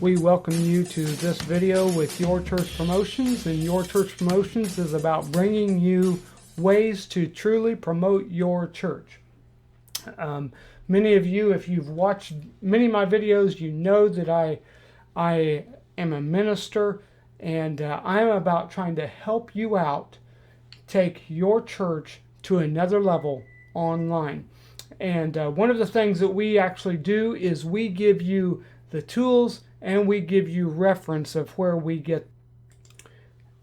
We welcome you to this video with Your Church Promotions, and Your Church Promotions is about bringing you ways to truly promote your church. Many of you, if you've watched many of my videos, you know that I am a minister, and I am about trying to help you out take your church to another level online. And one of the things that we actually do is we give you the tools and we give you reference of where we get.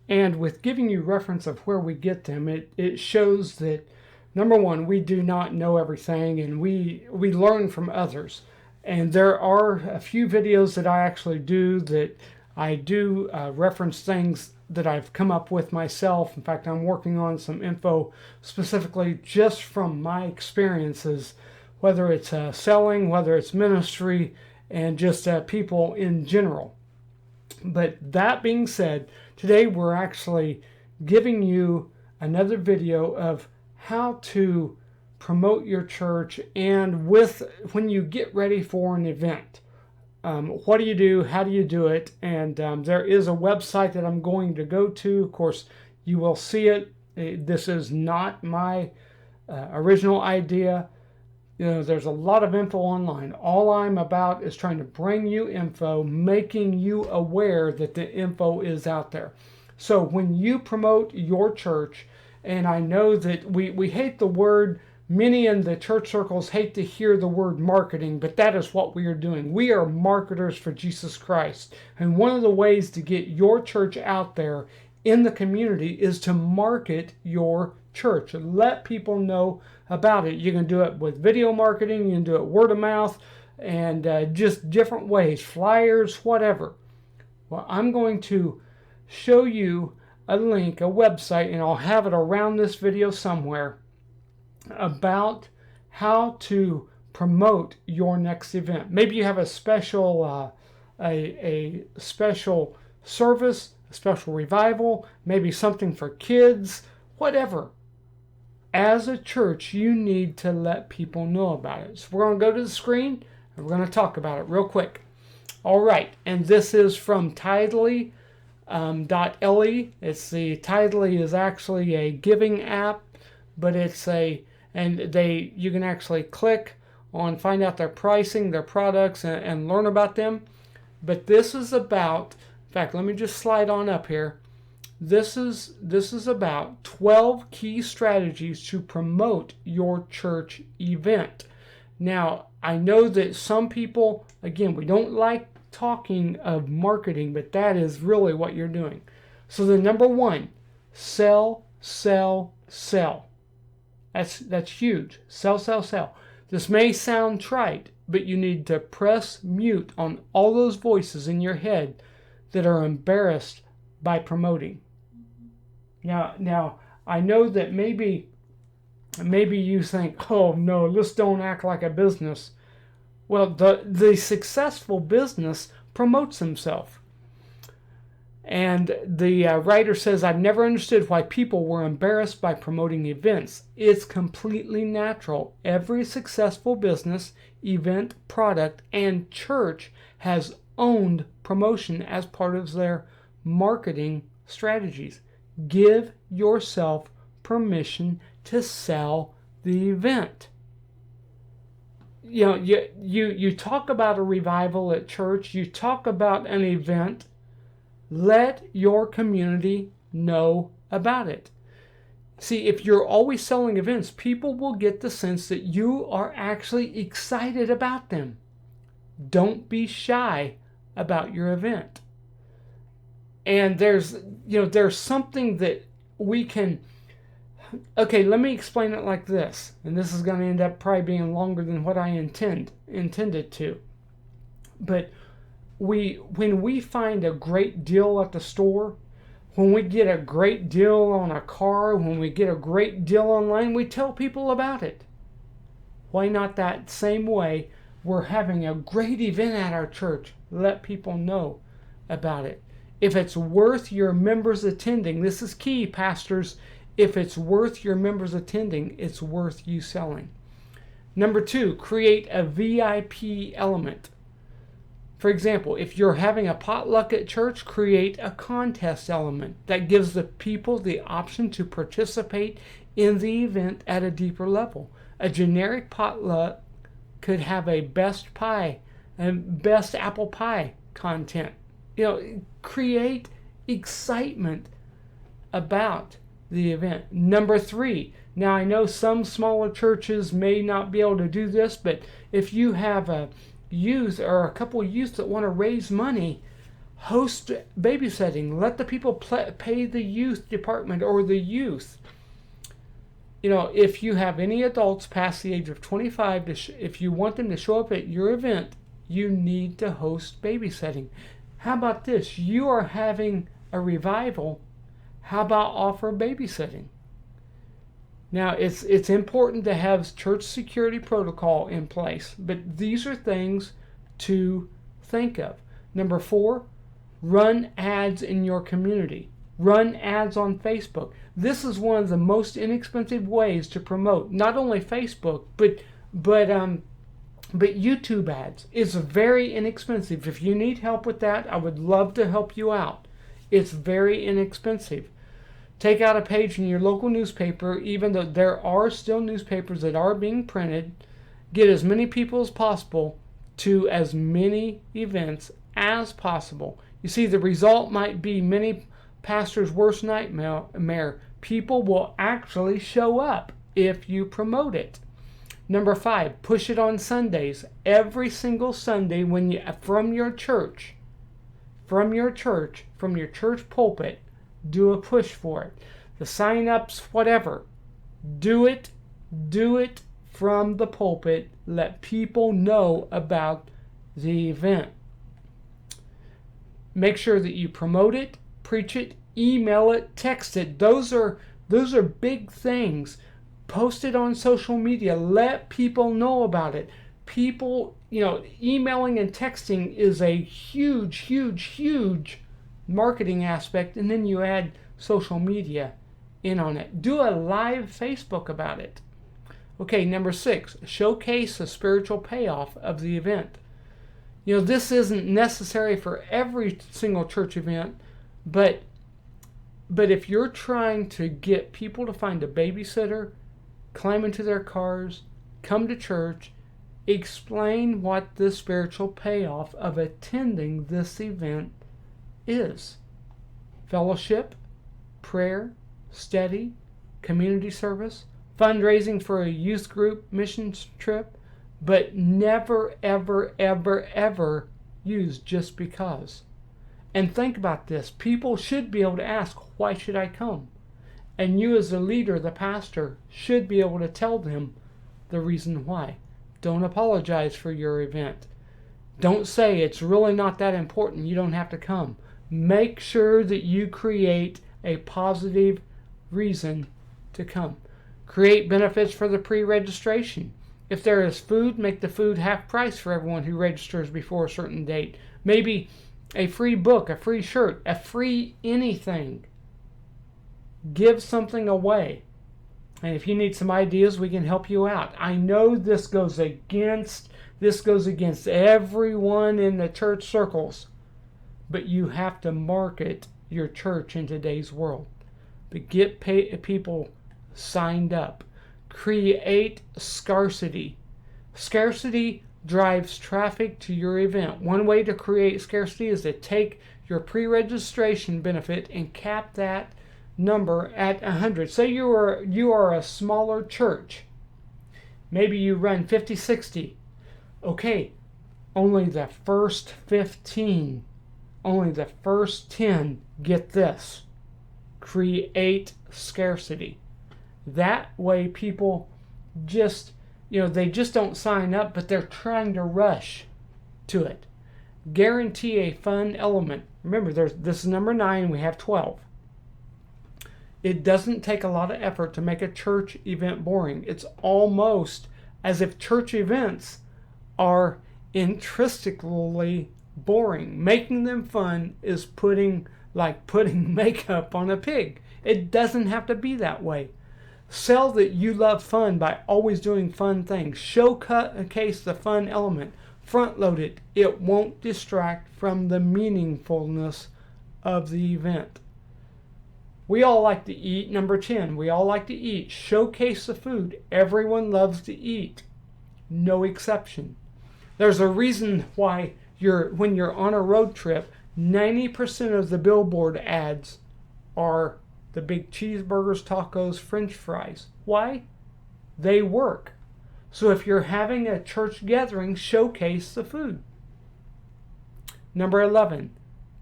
And with giving you reference of where we get them, it shows that, number one, we do not know everything, and we learn from others. And there are a few videos that I actually do that I do reference things that I've come up with myself. In fact, I'm working on some info specifically just from my experiences, whether it's selling, whether it's ministry, and just people in general. But that being said, today we're actually giving you another video of how to promote your church, and when you get ready for an event. What do you do? How do you do it? And there is a website that I'm going to go to. Of course, you will see it. This is not my original idea. You know, there's a lot of info online. All I'm about is trying to bring you info, making you aware that the info is out there. So when you promote your church, and I know that we hate the word, many in the church circles hate to hear the word marketing, but that is what we are doing. We are marketers for Jesus Christ. And one of the ways to get your church out there in the community is to market your church. Let people know about it. You can do it with video marketing, you can do it word of mouth, and just different ways, flyers, whatever. Well, I'm going to show you a link, a website, and I'll have it around this video somewhere, about how to promote your next event. Maybe you have a special a special service, a special revival, maybe something for kids, whatever. As a church, you need to let people know about it. So we're going to go to the screen and we're going to talk about it real quick. All right, and this is from Tidely.le. Tidely is actually a giving app, but you can actually click on, find out their pricing, their products, and learn about them. But this is about, in fact, let me just slide on up here. This is about 12 key strategies to promote your church event. Now, I know that some people, again, we don't like talking of marketing, but that is really what you're doing. So the number one, sell, sell, sell. That's huge. Sell, sell, sell. This may sound trite, but you need to press mute on all those voices in your head that are embarrassed by promoting. Now I know that maybe you think, oh no, let's don't act like a business. Well, the successful business promotes himself. And the writer says, I've never understood why people were embarrassed by promoting events. It's completely natural. Every successful business, event, product, and church has owned promotion as part of their marketing strategies. Give yourself permission to sell the event. You know, you talk about a revival at church, you talk about an event. Let your community know about it. See, if you're always selling events, people will get the sense that you are actually excited about them. Don't be shy about your event. And there's something that we can. Okay, let me explain it like this, and this is going to end up probably being longer than what I intended to. But when we find a great deal at the store, when we get a great deal on a car, when we get a great deal online, we tell people about it. Why not that same way? We're having a great event at our church. Let people know about it. If it's worth your members attending, this is key, pastors. If it's worth your members attending, it's worth you selling. Number two, create a VIP element. For example, if you're having a potluck at church, create a contest element that gives the people the option to participate in the event at a deeper level. A generic potluck could have a best pie and best apple pie content. Create excitement about the event. Number 3, now I know some smaller churches may not be able to do this, but if you have a youth or a couple of youth that want to raise money, host babysitting. Let the people pay the youth department or the youth. If you have any adults past the age of 25, if you want them to show up at your event, you need to host babysitting. How about this? You are having a revival. How about offer babysitting? Now, it's important to have church security protocol in place, but these are things to think of. Number 4, run ads in your community. Run ads on Facebook. This is one of the most inexpensive ways to promote not only Facebook, but YouTube ads. It's very inexpensive. If you need help with that, I would love to help you out. It's very inexpensive. Take out a page in your local newspaper, even though there are still newspapers that are being printed. Get as many people as possible to as many events as possible. You see, the result might be many pastors' worst nightmare. People will actually show up if you promote it. Number 5, push it on Sundays. Every single Sunday from your church pulpit, do a push for it. The sign-ups, whatever. Do it from the pulpit. Let people know about the event. Make sure that you promote it, preach it, email it, text it. Those are big things. Post it on social media. Let people know about it. People, emailing and texting is a huge marketing aspect, and then you add social media in on it. Do a live Facebook about it. Okay, number 6, showcase the spiritual payoff of the event. This isn't necessary for every single church event, but if you're trying to get people to find a babysitter, climb into their cars, come to church, explain what the spiritual payoff of attending this event is. Fellowship, prayer, study, community service, fundraising for a youth group missions trip, but never, ever use just because. And think about this. People should be able to ask, why should I come? And you as the leader, the pastor, should be able to tell them the reason why. Don't apologize for your event. Don't say it's really not that important, you don't have to come. Make sure that you create a positive reason to come. Create benefits for the pre-registration. If there is food, make the food half price for everyone who registers before a certain date. Maybe a free book, a free shirt, a free anything. Give something away. And if you need some ideas, we can help you out. I know this goes against everyone in the church circles, but you have to market your church in today's world. But get people signed up. Create scarcity. Scarcity drives traffic to your event. One way to create scarcity is to take your pre-registration benefit and cap that number at 100. Say you are a smaller church. Maybe you run 50, 60. Okay, only the first 15, only the first 10 get this. Create scarcity. That way people they just don't sign up, but they're trying to rush to it. Guarantee a fun element. Remember, this is number 9, we have 12. It doesn't take a lot of effort to make a church event boring. It's almost as if church events are intrinsically boring. Making them fun is putting makeup on a pig. It doesn't have to be that way. Sell that you love fun by always doing fun things. Showcase the fun element. front load it. It won't distract from the meaningfulness of the event. We all like to eat. Number 10, we all like to eat. Showcase the food. Everyone loves to eat. No exception. There's a reason why when you're on a road trip, 90% of the billboard ads are the big cheeseburgers, tacos, French fries. Why? They work. So if you're having a church gathering, showcase the food. Number 11,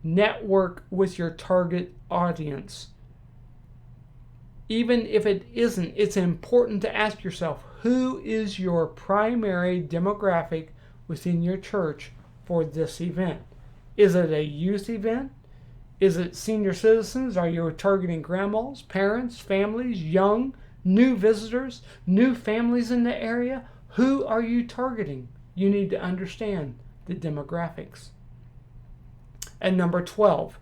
network with your target audience. Even if it isn't, it's important to ask yourself, who is your primary demographic within your church for this event? Is it a youth event? Is it senior citizens? Are you targeting grandmas, parents, families, young, new visitors, new families in the area? Who are you targeting? You need to understand the demographics. And number 12,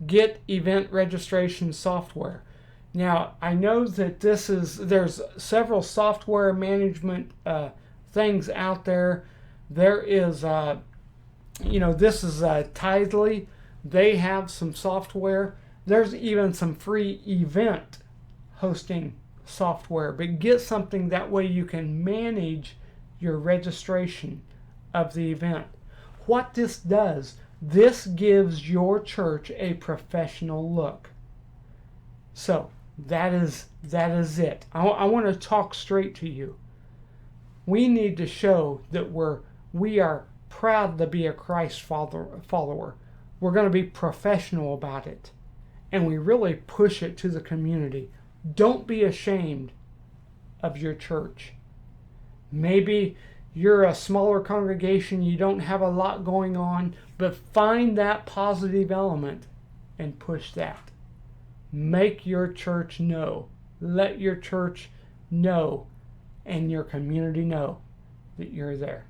get event registration software. Now, I know that there's several software management things out there. There is, this is Tithely. They have some software. There's even some free event hosting software. But get something that way you can manage your registration of the event. What this does, this gives your church a professional look. So, that is it. I want to talk straight to you. We need to show that we are proud to be a Christ follower. We're going to be professional about it. And we really push it to the community. Don't be ashamed of your church. Maybe you're a smaller congregation, you don't have a lot going on, but find that positive element and push that. Make your church know. Let your church know and your community know that you're there.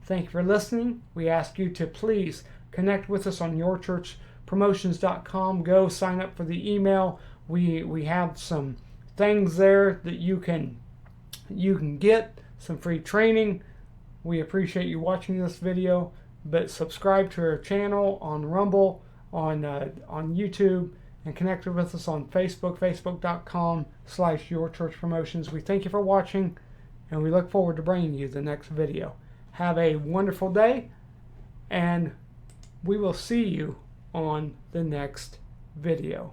Thank you for listening. We ask you to please connect with us on yourchurchpromotions.com. Go sign up for the email. We have some things there that you can get, some free training. We appreciate you watching this video, but subscribe to our channel on Rumble, on YouTube, and connect with us on Facebook, facebook.com/yourchurchpromotions. We thank you for watching, and we look forward to bringing you the next video. Have a wonderful day, and we will see you on the next video.